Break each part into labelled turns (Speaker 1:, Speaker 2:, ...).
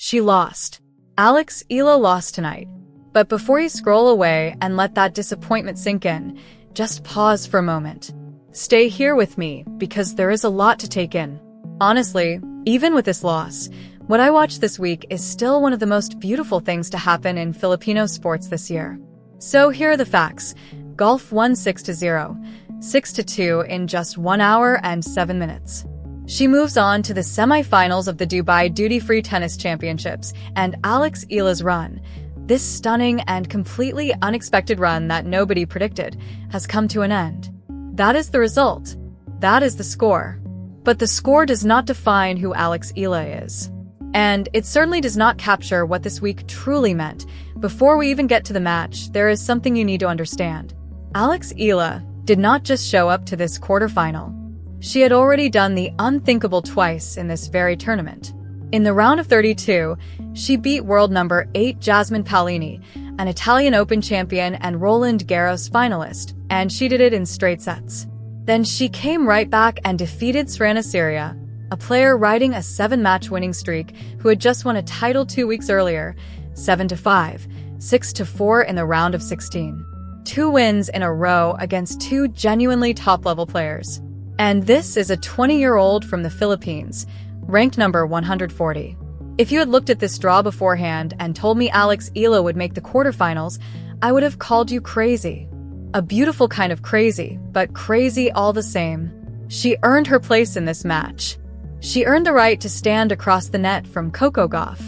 Speaker 1: She lost. Eala lost tonight. But before you scroll away and let that disappointment sink in, just pause for a moment. Stay here with me, because there is a lot to take in. Honestly, even with this loss, what I watched this week is still one of the most beautiful things to happen in Filipino sports this year. So here are the facts. Gauff won 6-0, 6-2 in just 1 hour and 7 minutes. She moves on to the semifinals of the Dubai Duty-Free Tennis Championships, and Eala's run, this stunning and completely unexpected run that nobody predicted, has come to an end. That is the result. That is the score. But the score does not define who Eala is. And it certainly does not capture what this week truly meant. Before we even get to the match, there is something you need to understand. Eala did not just show up to this quarterfinal. She had already done the unthinkable twice in this very tournament. In the round of 32, she beat world number 8 Jasmine Paolini, an Italian Open champion and Roland Garros finalist, and she did it in straight sets. Then she came right back and defeated Sorana, a player riding a 7-match winning streak who had just won a title 2 weeks earlier, 7-5, 6-4 in the round of 16. 2 wins in a row against 2 genuinely top-level players. And this is a 20-year-old from the Philippines, ranked number 140. If you had looked at this draw beforehand and told me Eala would make the quarterfinals, I would have called you crazy. A beautiful kind of crazy, but crazy all the same. She earned her place in this match. She earned the right to stand across the net from Coco Gauff.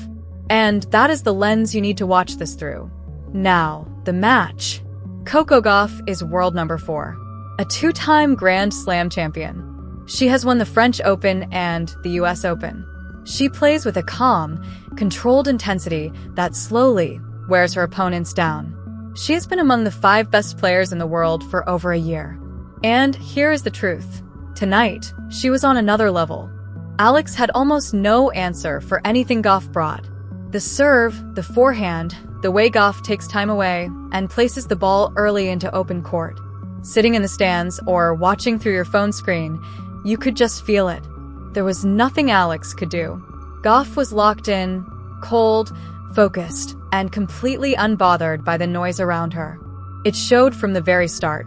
Speaker 1: And that is the lens you need to watch this through. Now, the match. Coco Gauff is world number 4, a 2-time Grand Slam champion. She has won the French Open and the US Open. She plays with a calm, controlled intensity that slowly wears her opponents down. She has been among the 5 best players in the world for over a year. And here is the truth. Tonight, she was on another level. Alex had almost no answer for anything Gauff brought. The serve, the forehand, the way Gauff takes time away and places the ball early into open court. Sitting in the stands or watching through your phone screen, you could just feel it. There was nothing Alex could do. Gauff was locked in, cold, focused, and completely unbothered by the noise around her. It showed from the very start.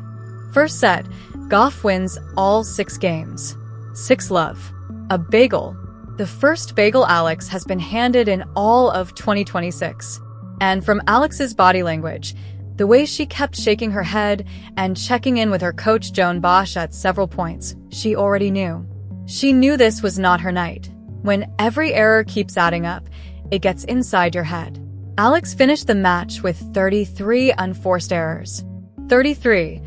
Speaker 1: First set, Gauff wins all 6 games. 6-love. A bagel. The first bagel Alex has been handed in all of 2026. And from Alex's body language, the way she kept shaking her head and checking in with her coach Joan Bosch at several points, she already knew. She knew this was not her night. When every error keeps adding up, it gets inside your head. Alex finished the match with 33 unforced errors. 33.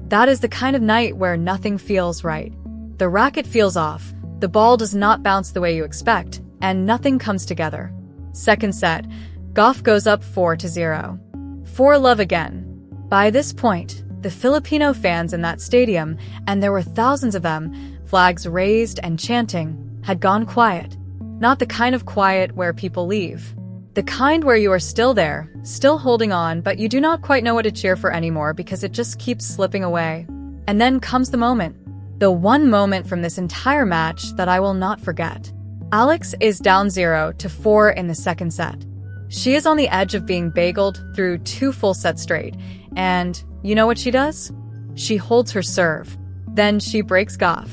Speaker 1: That is the kind of night where nothing feels right. The racket feels off, the ball does not bounce the way you expect, and nothing comes together. Second set, Gauff goes up 4-0. 4-love again. By this point, the Filipino fans in that stadium, and there were thousands of them, flags raised and chanting, had gone quiet. Not the kind of quiet where people leave. The kind where you are still there, still holding on, but you do not quite know what to cheer for anymore because it just keeps slipping away. And then comes the moment. The one moment from this entire match that I will not forget. Alex is down 0-4 in the second set. She is on the edge of being bageled through 2 full sets straight. And you know what she does? She holds her serve. Then she breaks Gauff.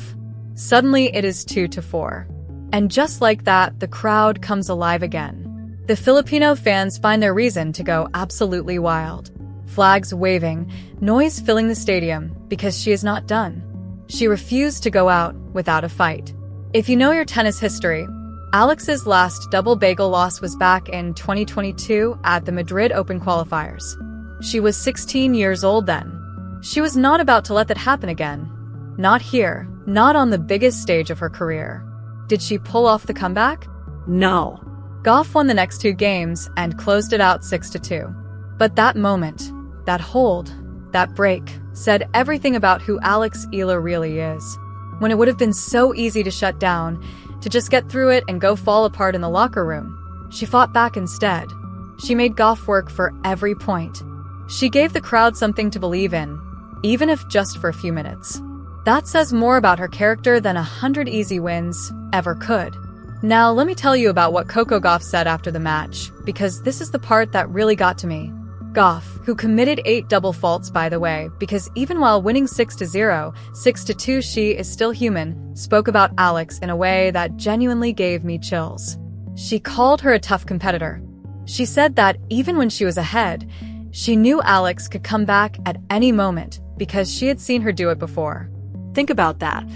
Speaker 1: Suddenly it is 2-4. And just like that, the crowd comes alive again. The Filipino fans find their reason to go absolutely wild. Flags waving, noise filling the stadium because she is not done. She refused to go out without a fight. If you know your tennis history, Alex's last double-bagel loss was back in 2022 at the Madrid Open qualifiers. She was 16 years old then. She was not about to let that happen again. Not here, not on the biggest stage of her career. Did she pull off the comeback? No. Gauff won the next 2 games and closed it out 6-2. But that moment, that hold, that break, said everything about who Eala really is. When it would have been so easy to shut down, to just get through it and go fall apart in the locker room, she fought back instead. She made Gauff work for every point. She gave the crowd something to believe in, even if just for a few minutes. That says more about her character than 100 easy wins ever could. Now let me tell you about what Coco Gauff said after the match, because this is the part that really got to me. Gauff, who committed 8 double faults by the way, because even while winning 6-0, 6-2 she is still human, spoke about Alex in a way that genuinely gave me chills. She called her a tough competitor. She said that even when she was ahead, she knew Alex could come back at any moment because she had seen her do it before.
Speaker 2: Think about that.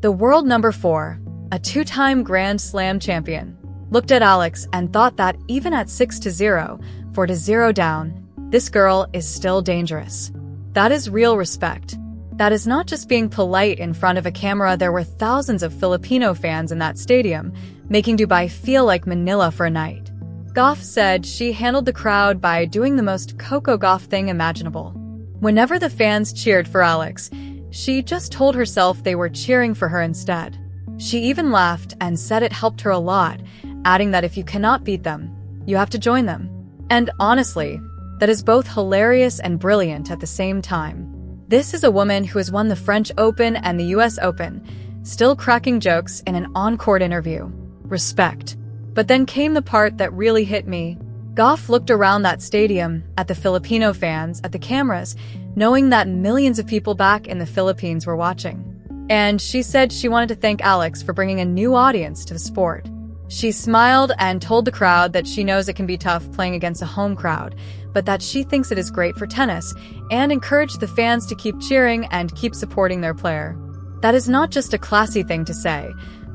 Speaker 1: The world number 4, a 2-time Grand Slam champion, looked at Alex and thought that even at 6-0, 4-0 down, this girl is still dangerous. That is real respect. That is not just being polite in front of a camera. There were thousands of Filipino fans in that stadium, making Dubai feel like Manila for a night. Gauff said she handled the crowd by doing the most Coco Gauff thing imaginable. Whenever the fans cheered for Alex, she just told herself they were cheering for her instead. She even laughed and said it helped her a lot, adding that if you cannot beat them, you have to join them. And honestly, that is both hilarious and brilliant at the same time. This is a woman who has won the French Open and the US Open, still cracking jokes in an on-court interview. Respect. But then came the part that really hit me. Gauff looked around that stadium, at the Filipino fans, at the cameras, knowing that millions of people back in the Philippines were watching. And she said she wanted to thank Alex for bringing a new audience to the sport. She smiled and told the crowd that she knows it can be tough playing against a home crowd, but that she thinks it is great for tennis, and encouraged the fans to keep cheering and keep supporting their player. That is not just a classy thing to say.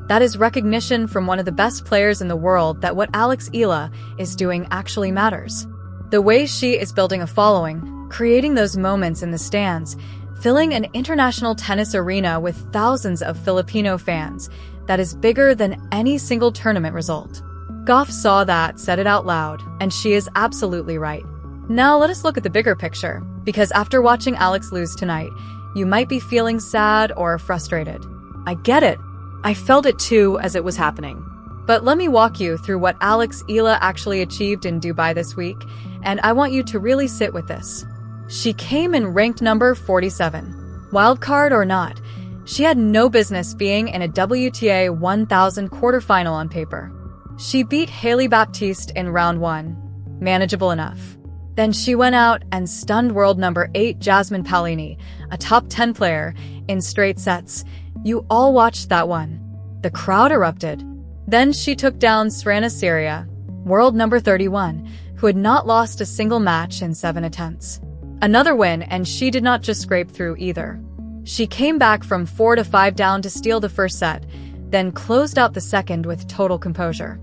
Speaker 1: That is recognition from one of the best players in the world that what Eala is doing actually matters. The way she is building a following, creating those moments in the stands, filling an international tennis arena with thousands of Filipino fans, that is bigger than any single tournament result. Gauff saw that, said it out loud, and she is absolutely right. Now let us look at the bigger picture, because after watching Alex lose tonight, you might be feeling sad or frustrated. I get it.
Speaker 2: I felt it too as it was happening.
Speaker 1: But let me walk you through what Eala actually achieved in Dubai this week, and I want you to really sit with this. She came in ranked number 47. Wildcard or not, she had no business being in a WTA 1000 quarterfinal on paper. She beat Hailey Baptiste in round 1. Manageable enough. Then she went out and stunned world number 8 Jasmine Paolini, a top 10 player, in straight sets. You all watched that one. The crowd erupted. Then she took down Sorana, world number 31, who had not lost a single match in 7 attempts. Another win, and she did not just scrape through either. She came back from 4-5 down to steal the first set, then closed out the second with total composure.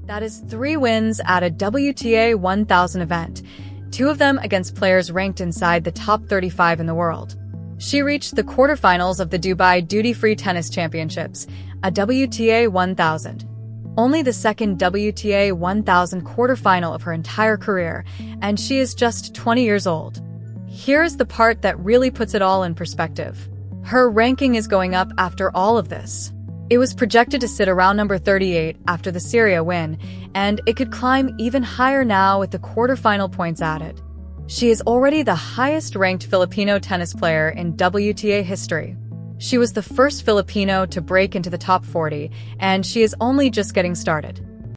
Speaker 1: That is 3 wins at a WTA 1000 event, 2 of them against players ranked inside the top 35 in the world. She reached the quarterfinals of the Dubai Duty-Free Tennis Championships, a WTA 1000. Only the second WTA 1000 quarterfinal of her entire career, and she is just 20 years old. Here is the part that really puts it all in perspective. Her ranking is going up after all of this. It was projected to sit around number 38 after the Cirstea win, and it could climb even higher now with the quarterfinal points added. She is already the highest-ranked Filipino tennis player in WTA history. She was the first Filipino to break into the top 40, and she is only just getting started.